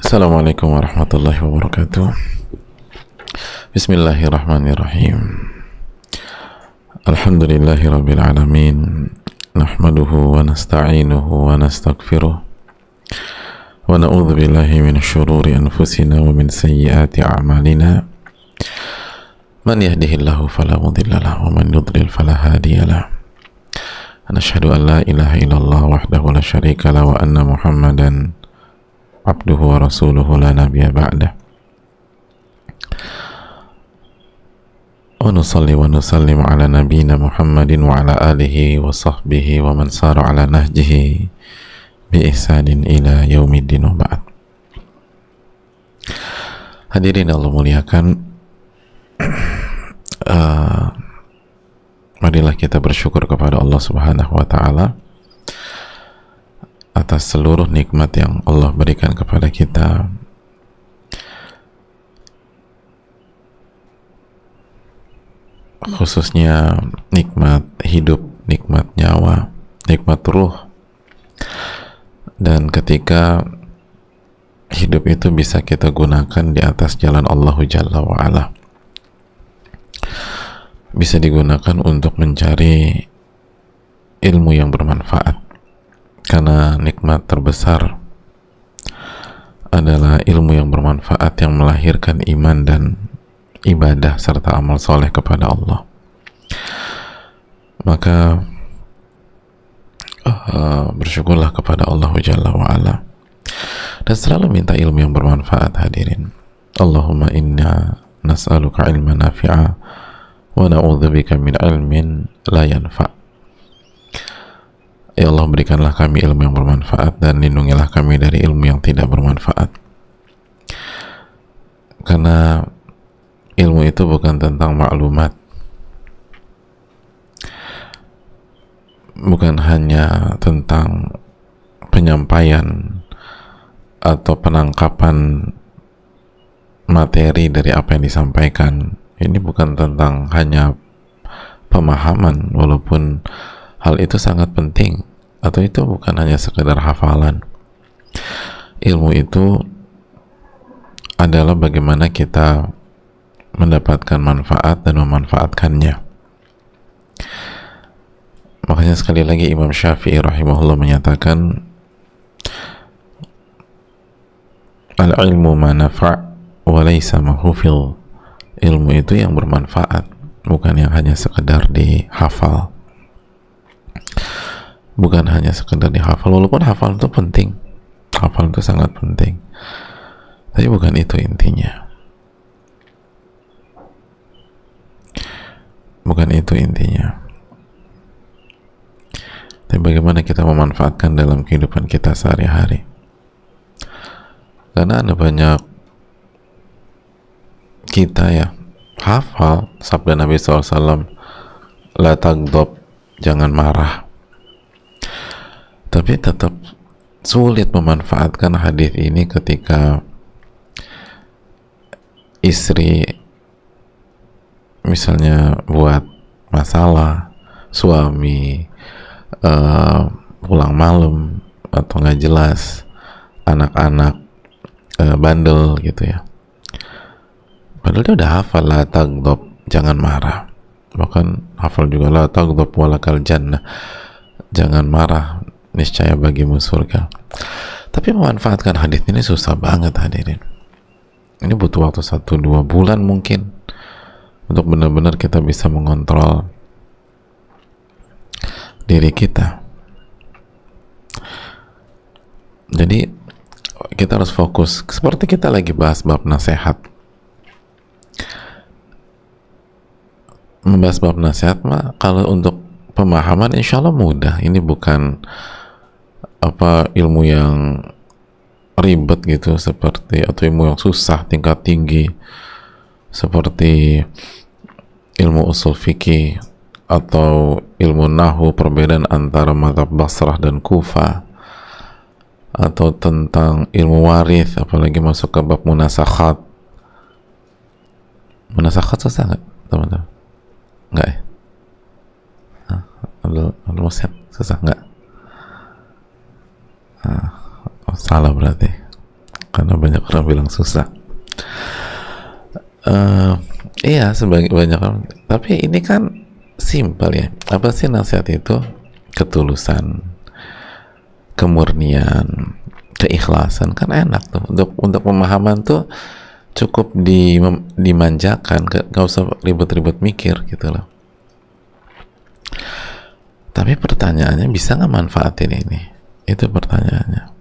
Assalamualaikum warahmatullahi wabarakatuh. Bismillahirrahmanirrahim. Alhamdulillahi rabbil alamin. Nahmaduhu wa nasta'inuhu wa nastaghfiruh. Wa na'udzu billahi min syururi anfusina wa min sayyiati a'malina. Man yahdihillahu fala mudilla lahu wa man yudlil fala hadiya lahu. Nashhadu an la ilaha illallah wahdahu la syarika lahu wa anna Muhammadan abduhu wa rasuluhu la nabiyya ba'dah. Wa nusalli wa nusallim ala nabiyyina Muhammadin wa ala alihi wa sahbihi wa man sara ala nahjihi bi ihsanin ila yaumiddin wa ba'd. Hadirin Allah muliakan, marilah kita bersyukur kepada Allah Subhanahu wa taala atas seluruh nikmat yang Allah berikan kepada kita, khususnya nikmat hidup, nikmat nyawa, nikmat ruh. Dan ketika hidup itu bisa kita gunakan di atas jalan Allahu Jalla wa'ala, bisa digunakan untuk mencari ilmu yang bermanfaat, karena nikmat terbesar adalah ilmu yang bermanfaat yang melahirkan iman dan ibadah serta amal soleh kepada Allah. Maka bersyukurlah kepada Allah Jalla wa'ala dan selalu minta ilmu yang bermanfaat. Hadirin, Allahumma inna nas'aluka ilman nafi'a wa na'udzubika min ilmin la yanfa'. Ya Allah, berikanlah kami ilmu yang bermanfaat dan lindungilah kami dari ilmu yang tidak bermanfaat. Karena ilmu itu bukan tentang maklumat, bukan hanya tentang penyampaian atau penangkapan materi dari apa yang disampaikan. Ini bukan tentang hanya pemahaman, walaupun hal itu sangat penting, atau itu bukan hanya sekedar hafalan. Ilmu itu adalah bagaimana kita mendapatkan manfaat dan memanfaatkannya. Makanya sekali lagi Imam Syafi'i rahimahullah menyatakan, al-ilmu ma nafa' wa laysa ma hufidh. Ilmu itu yang bermanfaat, bukan yang hanya sekedar dihafal. Bukan hanya sekedar dihafal, walaupun hafal itu penting, hafal itu sangat penting, tapi bukan itu intinya. Bukan itu intinya. Tapi bagaimana kita memanfaatkan dalam kehidupan kita sehari-hari. Karena ada banyak kita ya hafal sabda Nabi SAW, la taghdab, jangan marah, tapi tetap sulit memanfaatkan hadis ini ketika istri misalnya buat masalah, suami pulang malam atau nggak jelas, anak-anak bandel gitu ya. Padahal dia udah hafal la taghdab, jangan marah. Bahkan hafal juga la taghdab walakal jannah, jangan marah, niscaya bagimu surga. Tapi memanfaatkan hadis ini susah banget hadirin. Ini butuh waktu 1-2 bulan mungkin untuk benar-benar kita bisa mengontrol diri kita. Jadi kita harus fokus, seperti kita lagi bahas bab nasihat. Membahas bab nasihat mah kalau untuk pemahaman insya Allah mudah. Ini bukan apa ilmu yang ribet gitu, seperti, atau ilmu yang susah tingkat tinggi seperti ilmu usul fikih atau ilmu nahwu, perbedaan antara mazhab Basrah dan Kufah, atau tentang ilmu waris, apalagi masuk ke bab munasakhat. Munasakhat susah nggak teman-teman? Nggak ya? Al-Musad susah nggak? Oh, salah berarti. karena banyak orang bilang susah. Iya, sebagai banyak orang, tapi ini kan simpel ya. Apa sih nasihat itu? Ketulusan, kemurnian, keikhlasan, kan enak tuh. Untuk pemahaman tuh cukup dimanjakan, gak usah ribet-ribet mikir gitu loh. Tapi pertanyaannya, bisa nggak manfaatin ini? Itu pertanyaannya.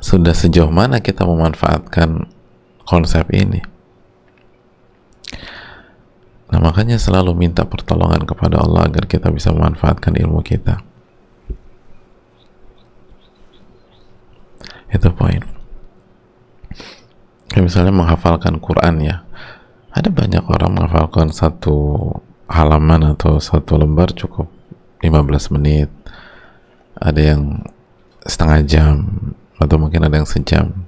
Sudah sejauh mana kita memanfaatkan konsep ini? Nah, makanya selalu minta pertolongan kepada Allah agar kita bisa memanfaatkan ilmu kita. Itu poin. Kayak misalnya menghafalkan Quran ya. Ada banyak orang menghafalkan satu halaman atau satu lembar cukup 15 menit. Ada yang setengah jam, atau mungkin ada yang sejam.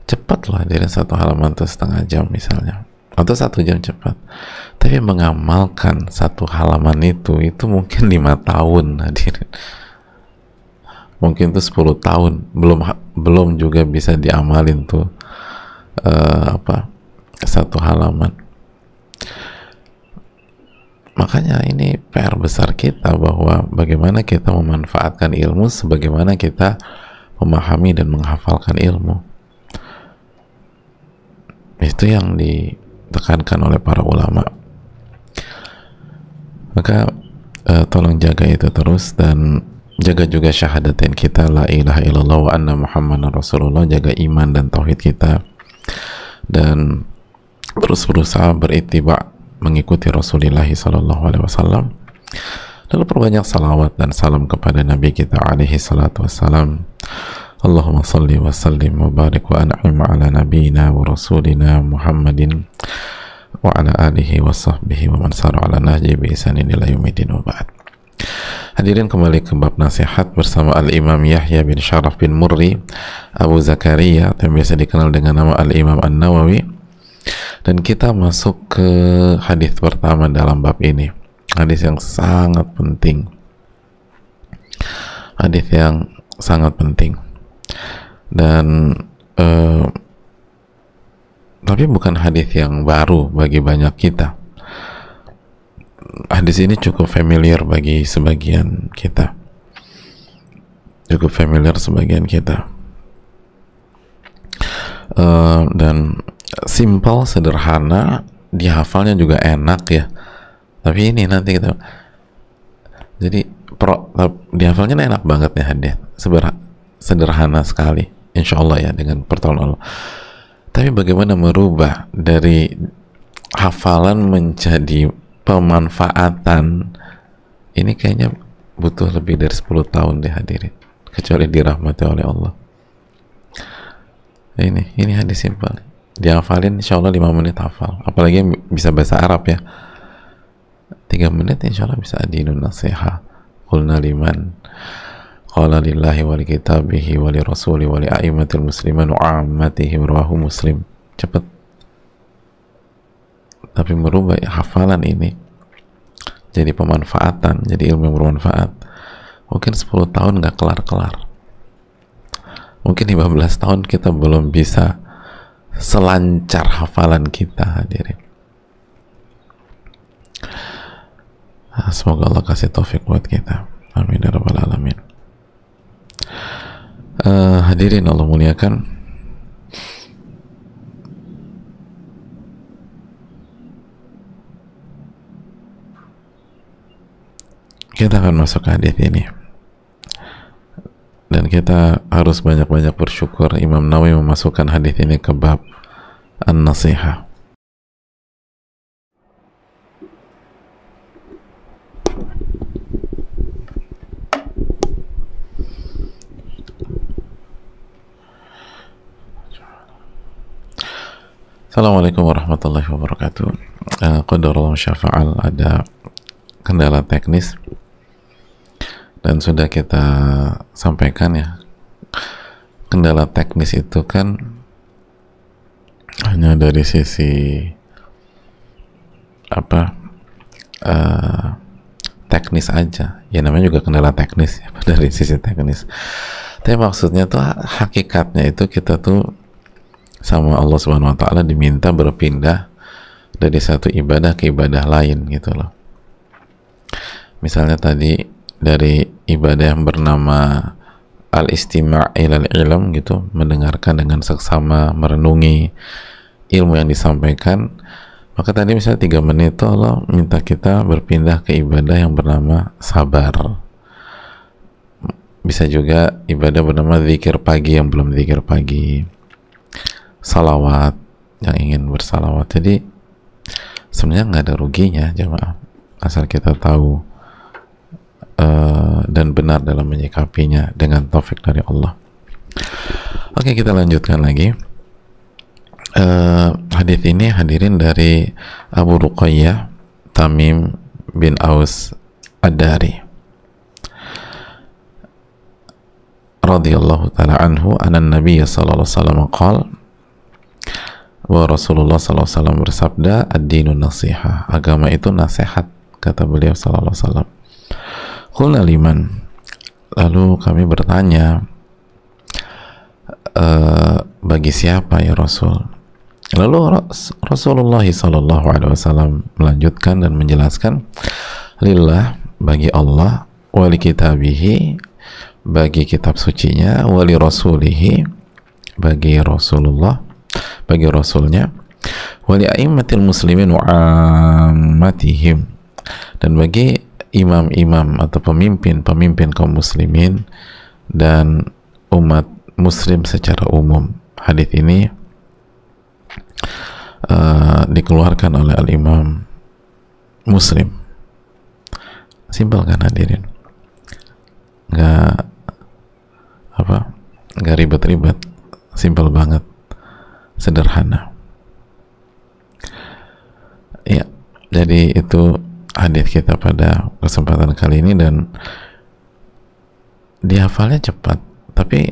Cepat loh hadirin, satu halaman itu setengah jam misalnya, atau 1 jam cepat. Tapi mengamalkan satu halaman itu mungkin 5 tahun hadirin, mungkin itu 10 tahun belum juga bisa diamalin tuh satu halaman. Makanya ini PR besar kita, bahwa bagaimana kita memanfaatkan ilmu sebagaimana kita memahami dan menghafalkan ilmu. Itu yang ditekankan oleh para ulama. Maka tolong jaga itu terus, dan jaga juga syahadatain kita, la ilaha illallah wa anna muhammadan rasulullah. Jaga iman dan tauhid kita, dan terus berusaha berittiba, mengikuti Rasulullah SAW. Lalu perbanyak salawat dan salam kepada Nabi kita alaihi salatu wassalam. Allahumma salli wa sallim wa barik wa an'im ala nabiyina wa rasulina Muhammadin wa ala alihi wa sahbihi wa man sara ala nahji bi ihsanin ila yaumil wa ba'd. Hadirin, kembali ke bab nasihat bersama Al-Imam Yahya bin Sharaf bin Murri Abu Zakaria, yang biasa dikenal dengan nama Al-Imam An-Nawawi. Dan kita masuk ke hadis pertama dalam bab ini, hadis yang sangat penting, hadis yang sangat penting. Dan tapi bukan hadis yang baru bagi banyak kita. Hadis ini cukup familiar bagi sebagian kita, dan simple, sederhana, dihafalnya juga enak ya. Tapi ini nanti kita, jadi dihafalnya enak banget ya hadis, sederhana sekali, insya Allah ya, dengan pertolongan Allah. Tapi bagaimana merubah dari hafalan menjadi pemanfaatan, ini kayaknya butuh lebih dari 10 tahun deh hadirin, kecuali dirahmati oleh Allah. Ini hadis simpel, dihafalin insya Allah 5 menit hafal, apalagi yang bisa bahasa Arab ya, 3 menit insya Allah bisa adinun nasiha. Qulna liman qala lillahi wa li kitabihi wa li rasuli wa li a'immatil muslimin wa ammatihim, rawahu Muslim. Cepet. Tapi merubah hafalan ini jadi pemanfaatan, jadi ilmu yang bermanfaat, mungkin 10 tahun nggak kelar-kelar, mungkin 15 tahun kita belum bisa selancar hafalan kita hadirin. Semoga Allah kasih taufik buat kita, amin ya rabbal alamin. Hadirin Allah muliakan, kita akan masuk ke hadis ini, dan kita harus banyak-banyak bersyukur Imam Nawawi memasukkan hadis ini ke bab an-nasihah. Assalamualaikum warahmatullahi wabarakatuh. Qadarullah syafa'al, ada kendala teknis dan sudah kita sampaikan ya. Kendala teknis itu kan hanya dari sisi teknis aja ya, namanya juga kendala teknis ya, dari sisi teknis. Tapi maksudnya tuh hakikatnya itu kita tuh sama Allah Subhanahu wa taala diminta berpindah dari satu ibadah ke ibadah lain gitu loh. Misalnya tadi dari ibadah yang bernama al-istima' ilal ilm gitu, mendengarkan dengan seksama, merenungi ilmu yang disampaikan, maka tadi misalnya 3 menit itu Allah minta kita berpindah ke ibadah yang bernama sabar. Bisa juga ibadah bernama zikir pagi yang belum zikir pagi, salawat yang ingin bersalawat. Jadi sebenarnya nggak ada ruginya jemaah, asal kita tahu dan benar dalam menyikapinya dengan taufik dari Allah. Oke, kita lanjutkan lagi. Hadis ini hadirin dari Abu Ruqayyah Tamim bin Aus Ad-Dari radhiyallahu ta'ala anhu anna Nabiy sallallahu alaihi wasallam qala, wa Rasulullah sallallahu alaihi wasallam bersabda, ad-dinu nasihah, agama itu nasihat, kata beliau sallallahu alaihi wasallam. Qulna liman, lalu kami bertanya, bagi siapa ya Rasul? Lalu Rasulullah sallallahu alaihi wasallam melanjutkan dan menjelaskan, lillah, bagi Allah, wali kitabihi, bagi kitab sucinya, wali rasulihi, bagi Rasulullah, bagi Rasulnya, wali a'immatil muslimin wa ammatihim, dan bagi imam-imam atau pemimpin-pemimpin kaum muslimin dan umat muslim secara umum. Hadis ini dikeluarkan oleh Al-Imam Muslim. Simpel kan hadirin? Nggak ribet-ribet, simpel banget, sederhana. Ya, jadi itu hadis kita pada kesempatan kali ini, dan dihafalnya cepat, tapi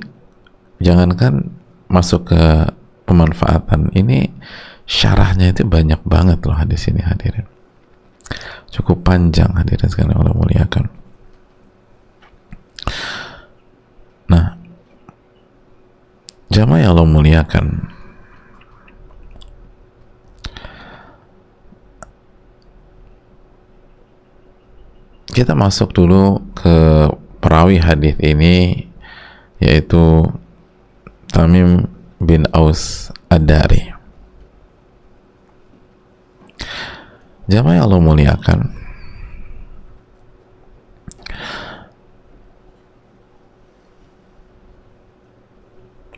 jangankan masuk ke pemanfaatan, ini syarahnya itu banyak banget loh hadis ini hadirin, cukup panjang hadirin sekalian Allah muliakan. Nah, jamaah yang Allah muliakan, kita masuk dulu ke perawi hadis ini, yaitu Tamim bin Aus Ad-Dari. Jamaah yang Allah muliakan,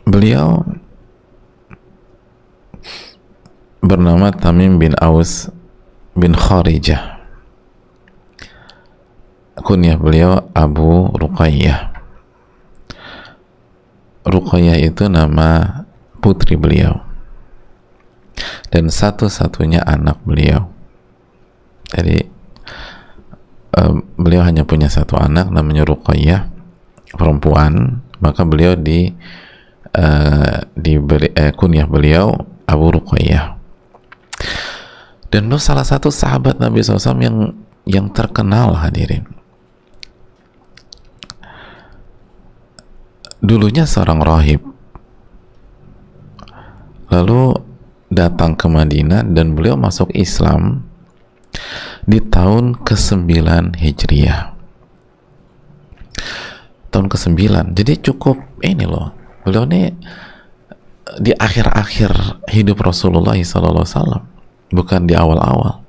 beliau bernama Tamim bin Aus bin Kharijah. Kunyah beliau Abu Ruqayyah. Ruqayyah itu nama putri beliau dan satu-satunya anak beliau. Jadi beliau hanya punya satu anak namanya Ruqayyah, perempuan, maka beliau diberi kunyah beliau Abu Ruqayyah. Dan beliau salah satu sahabat Nabi SAW yang terkenal hadirin. Dulunya seorang rahib, lalu datang ke Madinah dan beliau masuk Islam di tahun ke-9 Hijriah. Tahun ke-9. Jadi cukup ini loh. Beliau ini di akhir-akhir hidup Rasulullah SAW, bukan di awal-awal.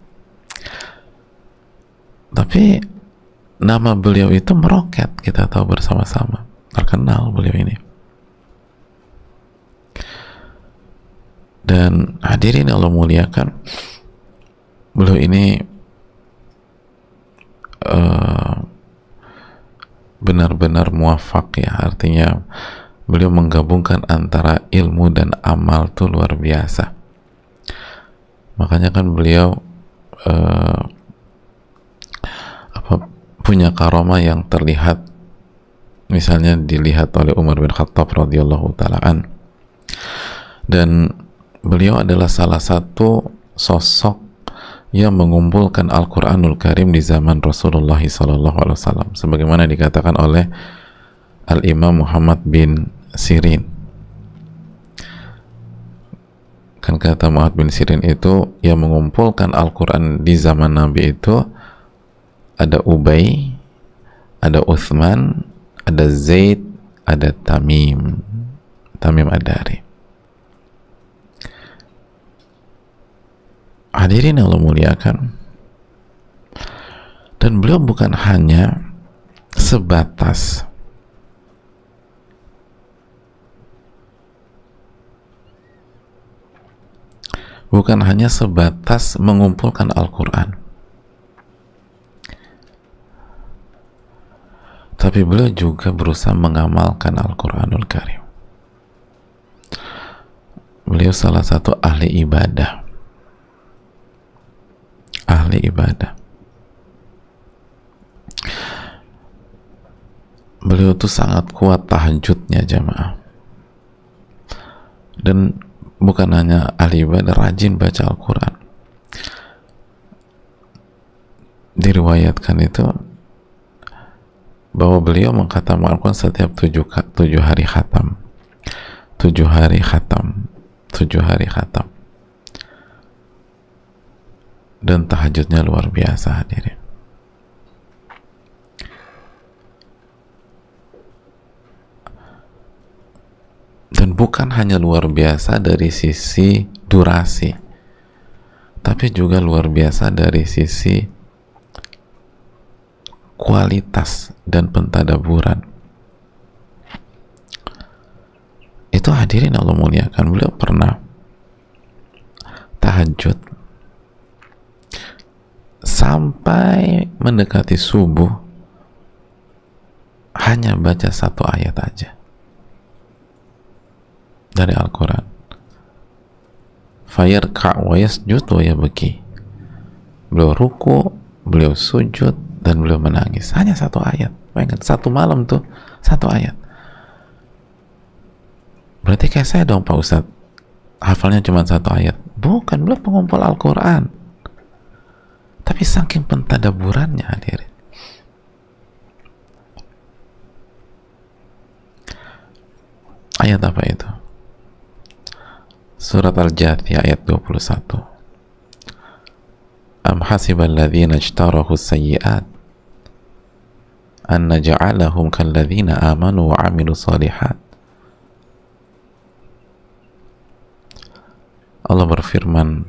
Tapi nama beliau itu meroket, kita tahu bersama-sama. Terkenal beliau ini. Dan hadirin Allah muliakan, beliau ini benar-benar muwafaq ya, artinya beliau menggabungkan antara ilmu dan amal tuh luar biasa. Makanya kan beliau punya karomah yang terlihat, misalnya dilihat oleh Umar bin Khattab radhiyallahu ta'ala an. Dan beliau adalah salah satu sosok yang mengumpulkan Al-Quranul Karim di zaman Rasulullah SAW, sebagaimana dikatakan oleh Al-Imam Muhammad bin Sirin. Kan kata Muhammad bin Sirin itu yang mengumpulkan Al-Quran di zaman Nabi itu ada Ubay, ada Uthman, ada Zaid, ada Tamim Ad-Dari. Hadirin yang Allah muliakan, dan beliau bukan hanya sebatas mengumpulkan Al-Quran, tapi beliau juga berusaha mengamalkan Al-Quranul Karim. Beliau salah satu ahli ibadah. Beliau tuh sangat kuat tahajudnya jamaah, dan bukan hanya ahli ibadah, rajin baca Al-Quran. Diriwayatkan itu bahwa beliau mengkhatam Al-Quran setiap 7 hari khatam. 7 hari khatam. Dan tahajudnya luar biasa, hadirin. Dan bukan hanya luar biasa dari sisi durasi, tapi juga luar biasa dari sisi kualitas dan pentadaburan. Itu hadirin Allah muliakan, beliau pernah tahajud sampai mendekati subuh hanya baca 1 ayat aja dari Al-Quran. Fayarka' wa yasjud wa yabki. Beliau ruku, beliau sujud, dan beliau menangis. Hanya 1 ayat. Bayangkan, 1 malam tuh 1 ayat. Berarti kayak saya dong Pak Ustadz, hafalnya cuma 1 ayat. Bukan, beliau pengumpul Al-Quran. Tapi saking pentadaburannya, hadirin. Ayat apa itu? Surat Al-Jathiyah ayat 21. Am hasibal ladzina ijtarahu sayyi'at an naj'alahum kal ladzina amanu wa 'amilus shalihat. Allah berfirman,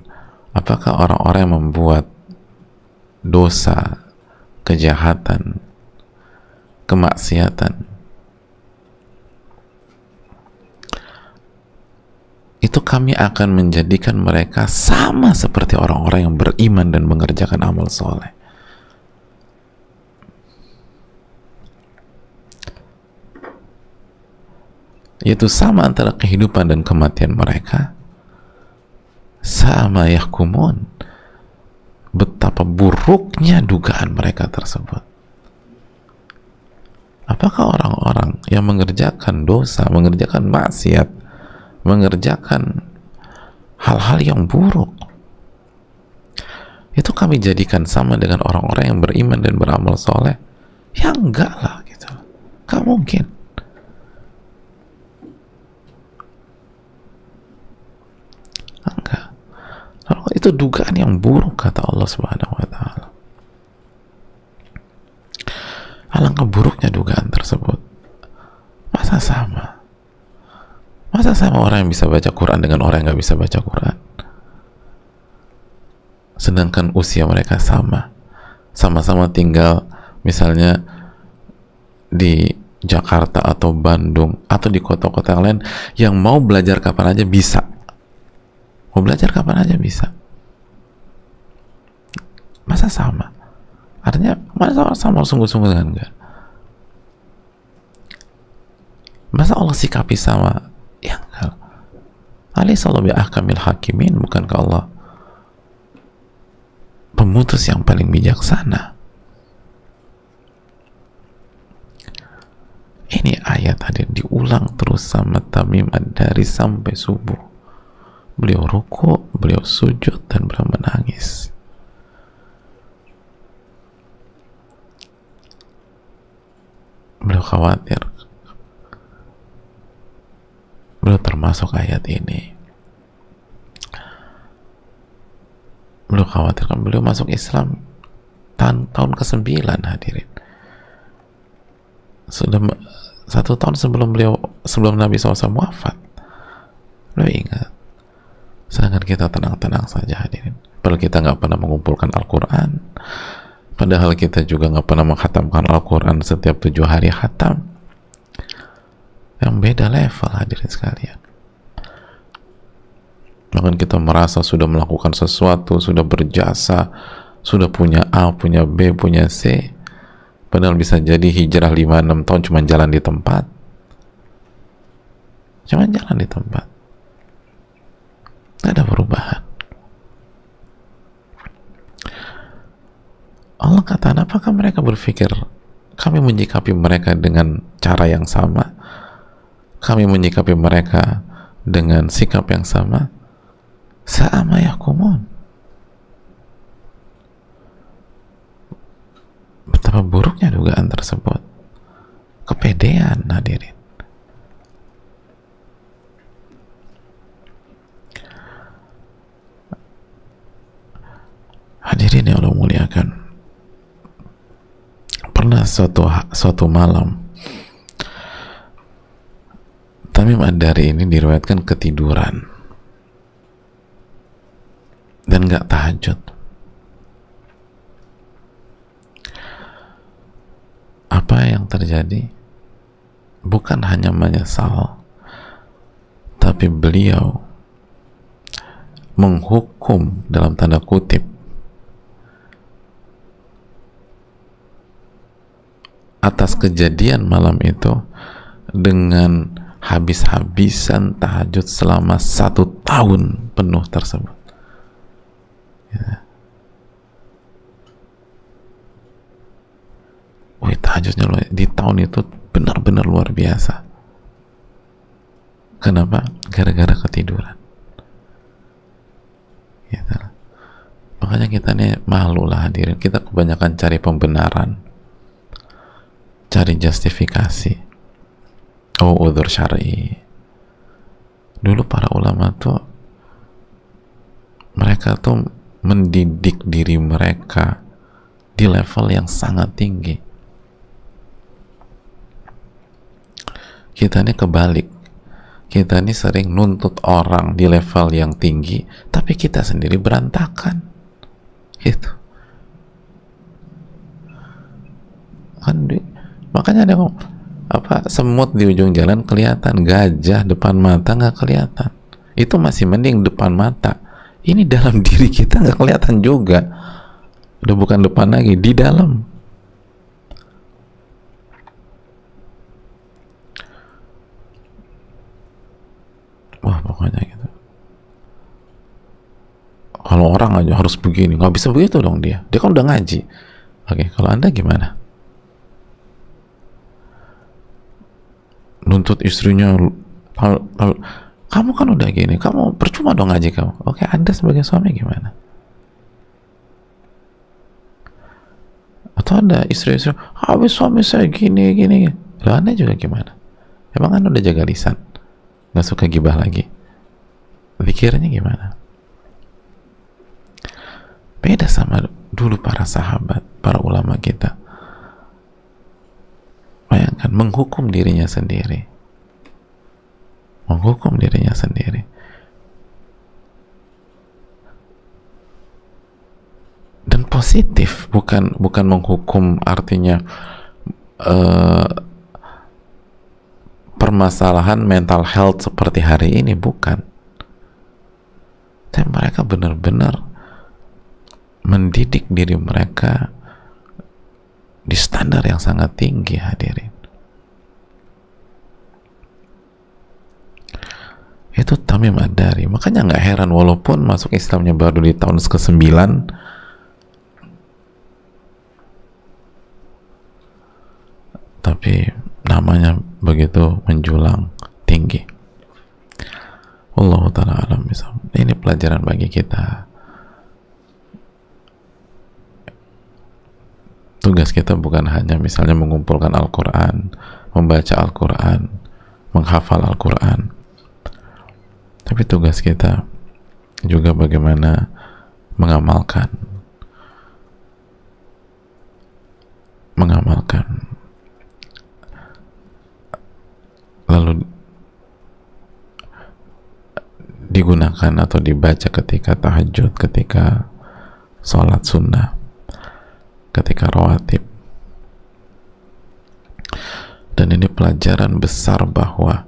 apakah orang-orang yang membuat dosa, kejahatan, kemaksiatan itu kami akan menjadikan mereka sama seperti orang-orang yang beriman dan mengerjakan amal soleh. Yaitu sama antara kehidupan dan kematian mereka. Sama yahkumun, betapa buruknya dugaan mereka tersebut. Apakah orang-orang yang mengerjakan dosa, mengerjakan maksiat, mengerjakan hal-hal yang buruk itu kami jadikan sama dengan orang-orang yang beriman dan beramal soleh? Ya enggak lah, gitu. Gak mungkin. Enggak. Itu dugaan yang buruk, kata Allah Subhanahu wa Ta'ala. Alangkah buruknya dugaan tersebut. Masa sama? Masa sama orang yang bisa baca Quran dengan orang yang nggak bisa baca Quran? Sedangkan usia mereka sama. Sama-sama tinggal misalnya di Jakarta atau Bandung atau di kota-kota yang lain, yang mau belajar kapan aja bisa. Mau belajar kapan aja bisa. Masa sama? Artinya masa sama sungguh-sungguh dengan enggak? Masa Allah sikapi sama? Ya enggak. Alaihissalam bi ahkamil hakimin, bukankah Allah pemutus yang paling bijaksana? Ini ayat hadir diulang terus sama Tamim Ad-Dari sampai subuh. Beliau ruku, beliau sujud, dan beliau menangis. Beliau khawatir masuk ayat ini, beliau khawatirkan beliau masuk Islam tahun ke-9 hadirin. Sudah 1 tahun sebelum Nabi SAW wafat. Beliau ingat. Sedangkan kita tenang-tenang saja hadirin. Padahal kita nggak pernah mengumpulkan Al-Quran. Padahal kita juga nggak pernah menghatamkan Al-Quran setiap 7 hari khatam. Yang beda level hadirin sekalian. Bahkan kita merasa sudah melakukan sesuatu, sudah berjasa, sudah punya A, punya B, punya C. Padahal bisa jadi hijrah 5-6 tahun cuma jalan di tempat. Cuma jalan di tempat. Tidak ada perubahan. Allah kata, apakah mereka berpikir kami menyikapi mereka dengan cara yang sama? Kami menyikapi mereka dengan sikap yang sama? Sa'ama yahkumun. Betapa buruknya dugaan tersebut. Kepedean hadirin. Hadirin yang Allah muliakan, pernah suatu malam Tamim Ad-Dari ini diriwayatkan ketiduran dan gak tahajud. Apa yang terjadi? Bukan hanya menyesal, tapi beliau menghukum dalam tanda kutip atas kejadian malam itu dengan habis-habisan tahajud selama 1 tahun penuh tersebut. Ya. Wih, tahajudnya di tahun itu benar-benar luar biasa. Kenapa? Gara-gara ketiduran. Gitu. Makanya kita nih malu lah hadirin, kita kebanyakan cari pembenaran, cari justifikasi, udzur syar'i. Dulu para ulama tuh, mereka tuh mendidik diri mereka di level yang sangat tinggi. Kita ini kebalik, kita ini sering nuntut orang di level yang tinggi, tapi kita sendiri berantakan gitu kan. Makanya ada apa, semut di ujung jalan kelihatan, gajah depan mata nggak kelihatan. Itu masih mending depan mata. Ini dalam diri kita nggak kelihatan juga. Udah bukan depan lagi, di dalam. Wah, pokoknya gitu. Kalau orang aja harus begini, nggak bisa begitu dong dia. Dia kan udah ngaji. Oke, kalau Anda gimana? Nuntut istrinya, kamu kan udah gini, kamu percuma dong ngaji kamu. Oke, Anda sebagai suami gimana? Atau ada istri-istri, habis suami saya gini. Lalu Anda juga gimana? Emang Anda udah jaga lisan? Nggak suka gibah lagi? Pikirnya gimana? Beda sama dulu para sahabat, para ulama kita. Bayangkan, menghukum dirinya sendiri. Menghukum dirinya sendiri. Dan positif, bukan menghukum artinya permasalahan mental health seperti hari ini, bukan. Tapi mereka benar-benar mendidik diri mereka di standar yang sangat tinggi hadirin. Itu Tamim Ad-Dari. Makanya nggak heran walaupun masuk Islamnya baru di tahun ke-9, tapi namanya begitu menjulang tinggi. Wallahu ta'ala alam bisawab. Ini pelajaran bagi kita. Tugas kita bukan hanya misalnya mengumpulkan Al-Quran, membaca Al-Quran, menghafal Al-Quran, Tapi tugas kita juga bagaimana mengamalkan lalu digunakan atau dibaca ketika tahajud, ketika sholat sunnah, ketika rawatib. Dan ini pelajaran besar bahwa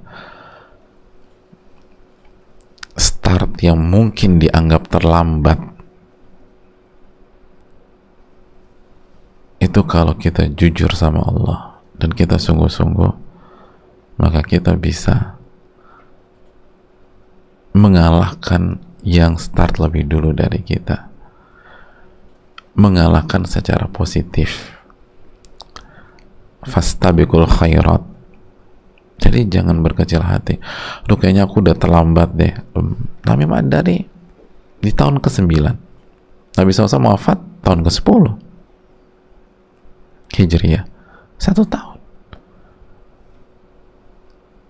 start yang mungkin dianggap terlambat itu kalau kita jujur sama Allah dan kita sungguh-sungguh, maka kita bisa mengalahkan yang start lebih dulu dari kita, mengalahkan secara positif. Fastabiqul khairat. Jadi jangan berkecil hati. Aduh, kayaknya aku udah terlambat deh. Tamim Ad-Dari di tahun ke-9, Nabi SAW wafat tahun ke-10 Hijriyah, 1 tahun.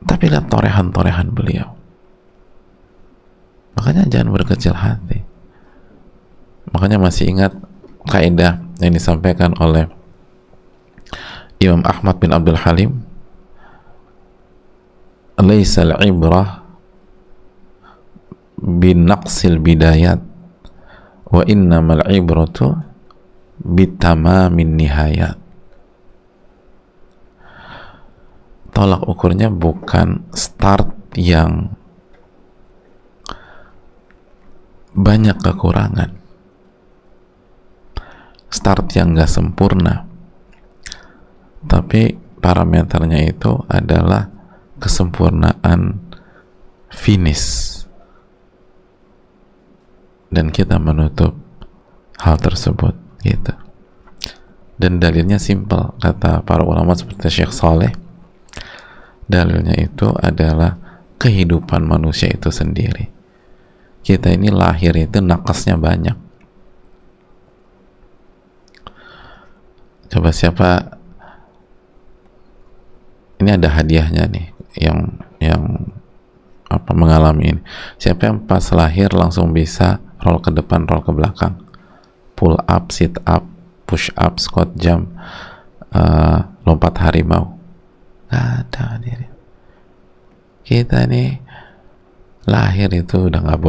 Tapi lihat torehan-torehan beliau. Makanya jangan berkecil hati. Makanya masih ingat kaidah yang disampaikan oleh Imam Ahmad bin Abdul Halim, laisal ibrah binaqsil bidayat wa innamal ibratu bitamamin nihayat. Tolak ukurnya bukan start yang banyak kekurangan, start yang gak sempurna, tapi parameternya itu adalah kesempurnaan finish, dan kita menutup hal tersebut gitu. Dan dalilnya simpel, kata para ulama seperti Syekh Saleh, dalilnya itu adalah kehidupan manusia itu sendiri. Kita ini lahir itu nakasnya banyak. Coba siapa, ini ada hadiahnya nih yang apa mengalami ini. Siapa yang pas lahir langsung bisa roll ke depan, roll ke belakang, pull up, sit up, push up, squat jump, lompat harimau? Gak ada hadirin. Kita nih lahir itu udah nggak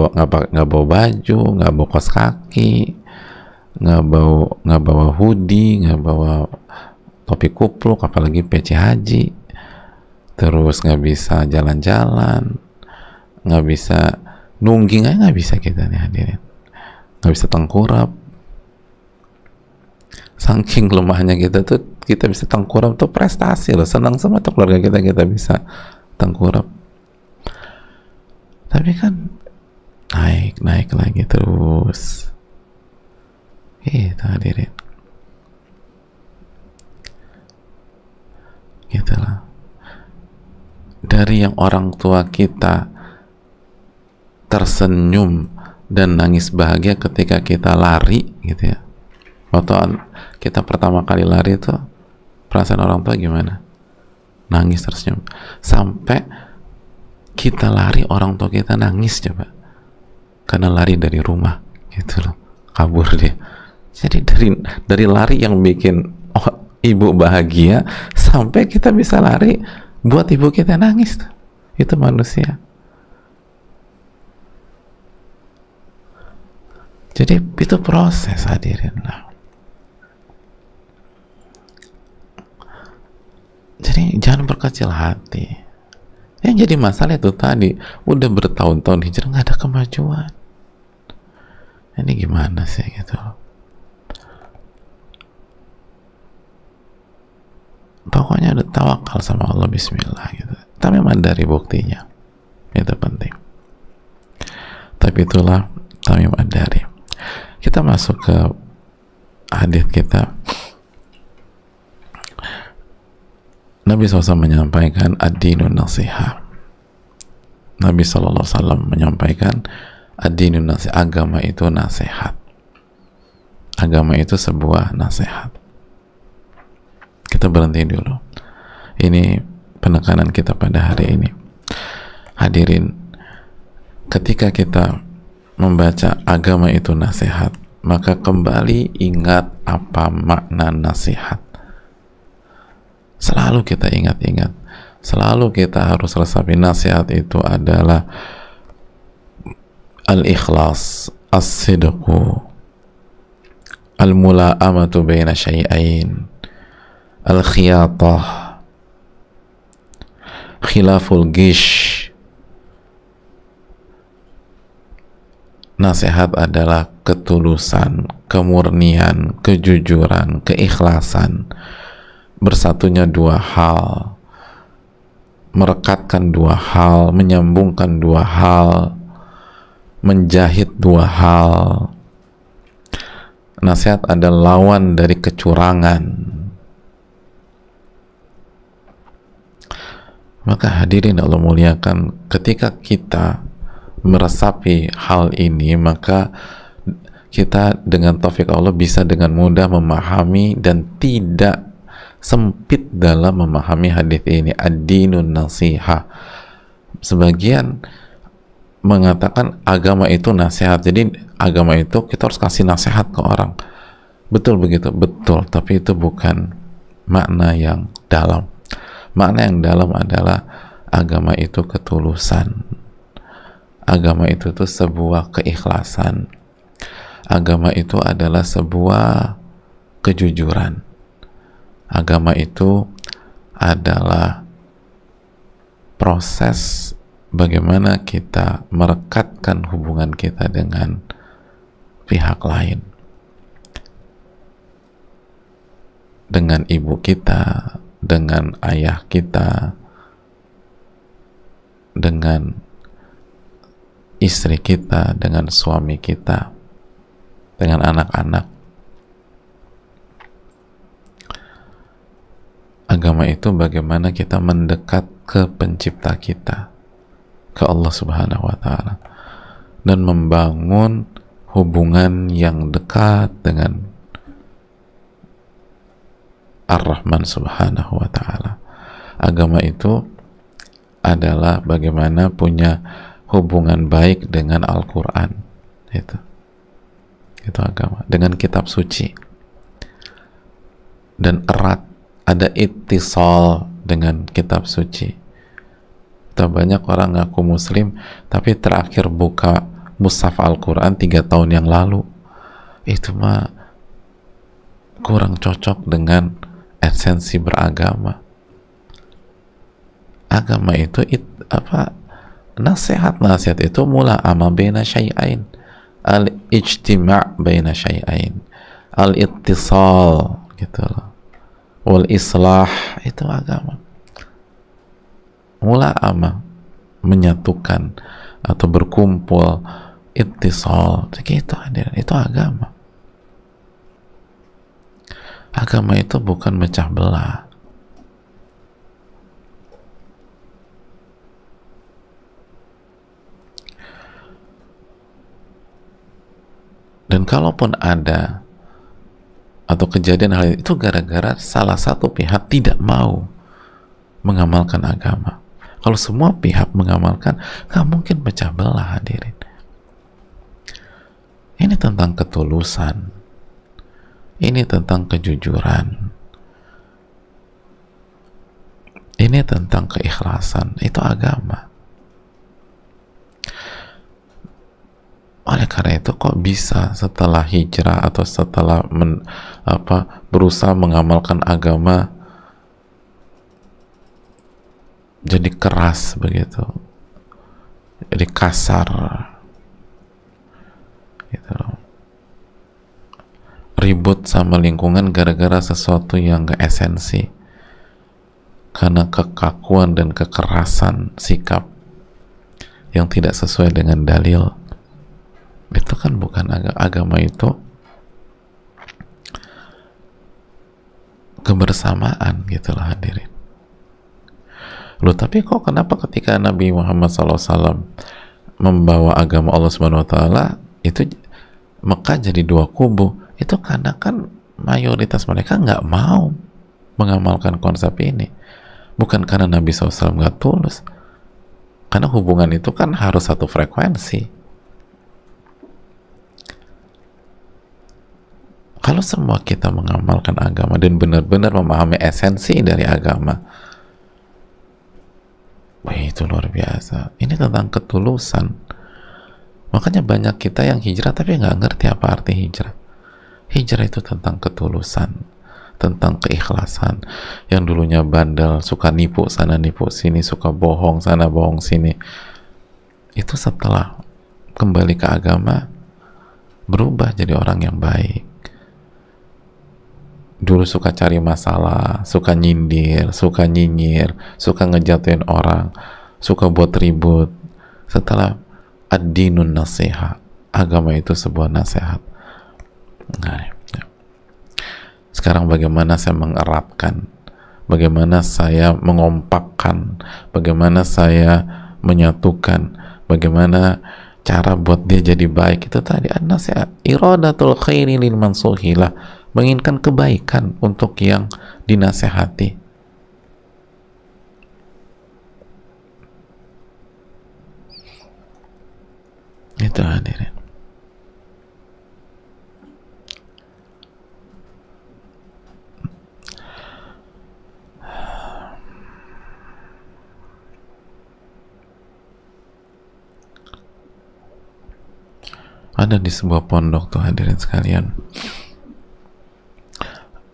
bawa baju, nggak bawa kaos kaki, nggak bawa hoodie, nggak bawa topi kupluk, apalagi peci haji. Terus nggak bisa jalan-jalan, nggak bisa nungging, nggak bisa kita nih hadirin, nggak bisa tengkurap. Saking lemahnya kita tuh, kita bisa tengkurap tuh prestasi loh, senang sama tuh keluarga kita bisa tengkurap. Tapi kan naik lagi terus gitu hadirin, gitulah. Dari yang orang tua kita tersenyum dan nangis bahagia ketika kita lari gitu ya, waktu kita pertama kali lari itu perasaan orang tua gimana? Nangis tersenyum. Sampai kita lari orang tua kita nangis coba, karena lari dari rumah gitu loh, kabur dia. Jadi dari lari yang bikin ibu bahagia sampai kita bisa lari buat ibu kita nangis. Itu manusia. Jadi itu proses hadirin lah. Jadi jangan berkecil hati. Yang jadi masalah itu tadi, udah bertahun-tahun hijrah nggak ada kemajuan. Ini gimana sih gitu? Pokoknya udah tawakal sama Allah, bismillah gitu. Tapi memang dari buktinya, itu penting. Tapi itulah Tamim Ad-Dari. Kita masuk ke hadis kita. Nabi SAW menyampaikan ad-dinun nasihah. Nabi SAW menyampaikan ad-dinun nasihah, agama itu nasihat. Agama itu sebuah nasihat. Kita berhenti dulu. Ini penekanan kita pada hari ini. Hadirin, ketika kita membaca agama itu nasihat, maka kembali ingat apa makna nasihat. Selalu kita ingat-ingat, selalu kita harus resapi nasihat itu adalah al-ikhlas, as-sidqu, al-mula'amatu baina syai'ain, al-khiyatah, khilaful gish. Nasihat adalah ketulusan, kemurnian, kejujuran, keikhlasan, bersatunya dua hal, merekatkan dua hal, menyambungkan dua hal, menjahit dua hal. Nasihat adalah lawan dari kecurangan. Maka hadirin Allah muliakan, ketika kita meresapi hal ini, maka kita dengan taufik Allah bisa dengan mudah memahami dan tidak sempit dalam memahami hadis ini. Ad-dinun nasiha. Sebagian mengatakan agama itu nasihat, jadi agama itu kita harus kasih nasihat ke orang. Betul begitu? Betul, tapi itu bukan makna yang dalam. Makna yang dalam adalah agama itu ketulusan, agama itu tuh sebuah keikhlasan, agama itu adalah sebuah kejujuran, agama itu adalah proses bagaimana kita merekatkan hubungan kita dengan pihak lain, dengan ibu kita, dengan ayah kita, dengan istri kita, dengan suami kita, dengan anak-anak. Agama itu bagaimana kita mendekat ke pencipta kita, ke Allah Subhanahu wa Ta'ala, dan membangun hubungan yang dekat dengan Ar-Rahman Subhanahu wa Ta'ala. Agama itu adalah bagaimana punya hubungan baik dengan Al-Quran. Itu agama, dengan kitab suci, dan erat, ada ittisal dengan kitab suci. Banyak orang ngaku muslim tapi terakhir buka mushaf Al-Quran 3 tahun yang lalu. Itu mah kurang cocok dengan esensi beragama. Agama itu nasihat itu mula'ama baina syai'ain, al-ijtima' baina syai'ain, al-ittisal, gitu loh, wal islah. Itu agama. Mula'ama, menyatukan atau berkumpul, ittisal, gitu, itu agama. Agama itu bukan mecah belah. Dan kalaupun ada atau kejadian hal itu gara-gara salah satu pihak tidak mau mengamalkan agama. Kalau semua pihak mengamalkan, nggak mungkin pecah belah, hadirin. Ini tentang ketulusan, ini tentang kejujuran, ini tentang keikhlasan. Itu agama. Oleh karena itu, kok bisa setelah hijrah atau setelah berusaha mengamalkan agama jadi keras begitu, jadi kasar, gitu, ribut sama lingkungan gara-gara sesuatu yang gak esensi, karena kekakuan dan kekerasan sikap yang tidak sesuai dengan dalil. Itu kan bukan agama, itu kebersamaan, gitu loh, hadirin. Loh, tapi kok kenapa ketika Nabi Muhammad SAW membawa agama Allah Subhanahu wa Ta'ala, itu Mekah jadi 2 kubu? Itu karena kan mayoritas mereka nggak mau mengamalkan konsep ini. Bukan karena Nabi SAW nggak tulus. Karena hubungan itu kan harus satu frekuensi. Kalau semua kita mengamalkan agama dan benar-benar memahami esensi dari agama, wah itu luar biasa. Ini tentang ketulusan. Makanya banyak kita yang hijrah tapi nggak ngerti apa arti hijrah. Hijrah itu tentang ketulusan, tentang keikhlasan. Yang dulunya bandel, suka nipu sana nipu sini, suka bohong sana bohong sini, itu setelah kembali ke agama berubah jadi orang yang baik. Dulu suka cari masalah, suka nyindir, suka nyinyir, suka ngejatuhin orang, suka buat ribut. Setelah ad-dinun nasihat, agama itu sebuah nasihat. Nah, ya. Sekarang bagaimana saya mengeratkan, bagaimana saya mengompakkan, bagaimana saya menyatukan, bagaimana cara buat dia jadi baik, itu tadi an-nasihat. Iradatul khairi lil mansuhilah, menginginkan kebaikan untuk yang dinasehati. Itu hadirin. Ada di sebuah pondok tuh hadirin sekalian,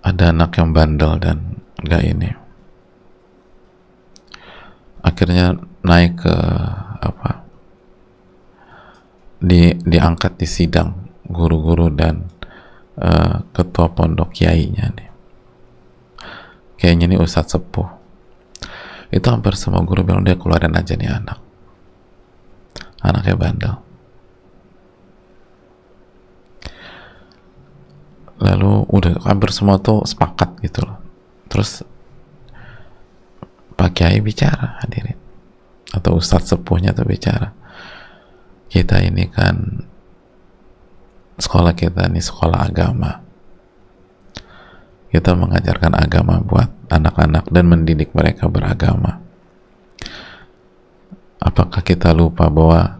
ada anak yang bandel dan gak ini, akhirnya naik ke apa, diangkat di sidang guru-guru dan ketua pondok kiainya nih, kayaknya ini ustadz sepuh. Itu hampir semua guru bilang dia keluarin aja nih anaknya bandel. Lalu udah hampir semua tuh sepakat gitu loh. Terus Pak Kiai bicara hadirin, atau Ustadz sepuhnya tuh bicara, kita ini kan sekolah kita ini sekolah agama, kita mengajarkan agama buat anak-anak dan mendidik mereka beragama. Apakah kita lupa bahwa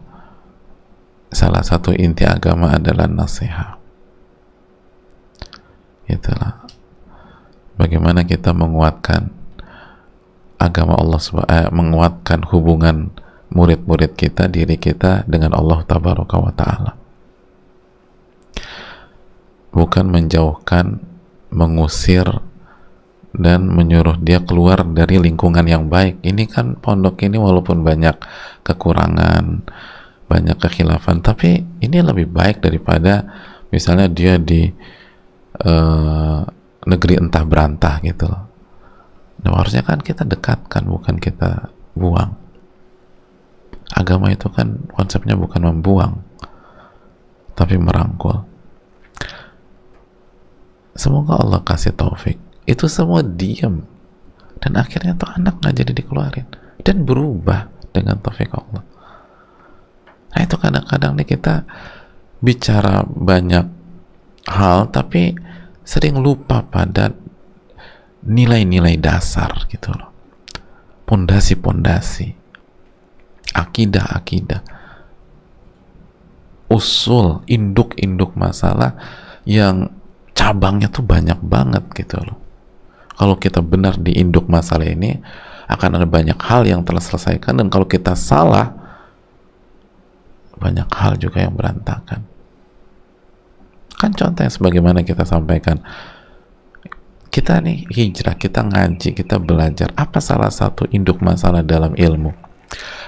salah satu inti agama adalah nasihat? Itulah bagaimana kita menguatkan agama Allah, menguatkan hubungan murid-murid kita, diri kita dengan Allah Tabaraka wa Ta'ala, bukan menjauhkan, mengusir dan menyuruh dia keluar dari lingkungan yang baik. Ini kan pondok ini walaupun banyak kekurangan, banyak kekhilafan, tapi ini lebih baik daripada misalnya dia di negeri entah berantah gitu loh. Nah, harusnya kan kita dekatkan, bukan kita buang. Agama itu kan konsepnya bukan membuang, tapi merangkul. Semoga Allah kasih taufik. Itu semua diam, dan akhirnya tuh anak nggak jadi dikeluarin dan berubah dengan taufik Allah. Nah itu kadang-kadang nih kita bicara banyak hal tapi sering lupa pada nilai-nilai dasar gitu loh, pondasi-pondasi, akidah-akidah, usul, induk-induk masalah yang cabangnya tuh banyak banget gitu loh. Kalau kita benar di induk masalah ini, akan ada banyak hal yang telah selesaikan, dan kalau kita salah, banyak hal juga yang berantakan. Kan contoh yang sebagaimana kita sampaikan, kita nih hijrah, kita ngaji, kita belajar. Apa salah satu induk masalah dalam ilmu?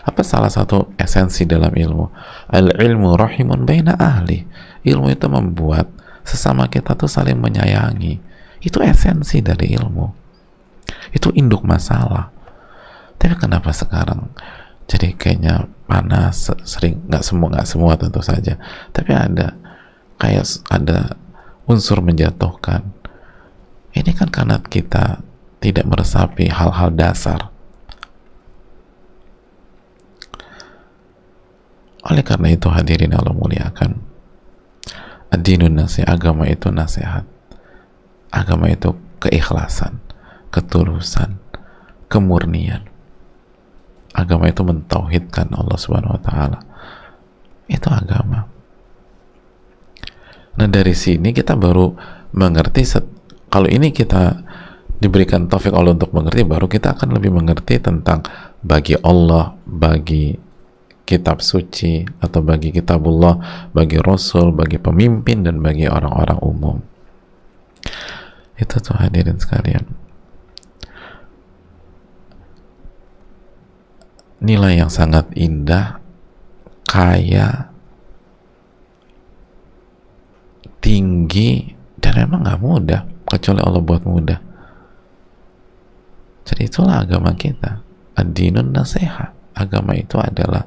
Apa salah satu esensi dalam ilmu? Al-ilmu rahimun baina ahli. Ilmu itu membuat sesama kita tuh saling menyayangi. Itu esensi dari ilmu. Itu induk masalah. Tapi kenapa sekarang jadi kayaknya panas, sering, nggak semua tentu saja, tapi kayak ada unsur menjatuhkan. Ini kan karena kita tidak meresapi hal-hal dasar. Oleh karena itu hadirin Allah muliakan, ad-dinun nasihat, agama itu nasihat, agama itu keikhlasan, ketulusan, kemurnian. Agama itu mentauhidkan Allah Subhanahu wa taala. Itu agama. Nah, dari sini kita baru mengerti, kalau ini kita diberikan taufik Allah untuk mengerti, baru kita akan lebih mengerti tentang bagi Allah, bagi kitab suci, atau bagi kitabullah, bagi rasul, bagi pemimpin, dan bagi orang-orang umum. Itu tuh hadirin sekalian, nilai yang sangat indah, kaya, tinggi, dan memang nggak mudah, kecuali Allah buat mudah. Jadi itulah agama kita, ad-dinun nasihat. Agama itu adalah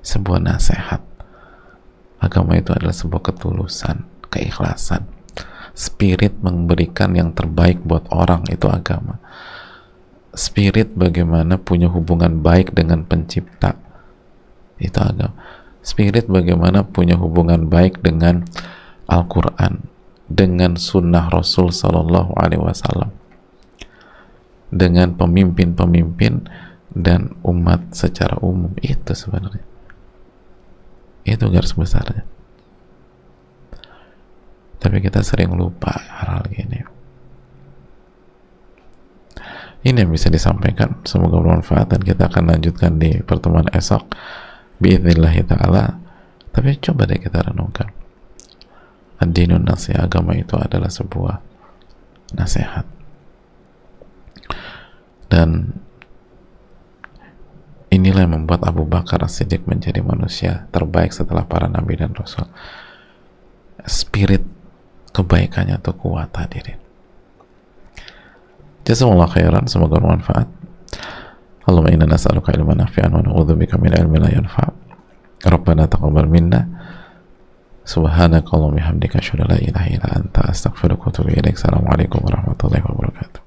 sebuah nasihat. Agama itu adalah sebuah ketulusan, keikhlasan, spirit memberikan yang terbaik buat orang, itu agama. Spirit bagaimana punya hubungan baik dengan pencipta, itu agama. Spirit bagaimana punya hubungan baik dengan Al-Quran, dengan sunnah Rasul Sallallahu Alaihi Wasallam, dengan pemimpin-pemimpin dan umat secara umum. Itu sebenarnya, itu garis besarnya. Tapi kita sering lupa hal-hal gini. Ini yang bisa disampaikan, semoga bermanfaat, dan kita akan lanjutkan di pertemuan esok biidznillah ta'ala. Tapi coba deh kita renungkan, ad-dinun nasihat, agama itu adalah sebuah nasihat. Dan inilah yang membuat Abu Bakar As-Siddiq menjadi manusia terbaik setelah para nabi dan rasul. Spirit kebaikannya tuh kuat, hadirin. Jazakumullah khairan, semoga bermanfaat. Allahumma inna nas'aluka ilman nafi'an wa na'udzubika min ilmin la yanfa'. Rabbana taqabbal minna. Subhanakallahumma bihamdika asyhadu an la ilaha illa anta astaghfiruka wa atubu ilaik. Assalamualaikum warahmatullahi wabarakatuh.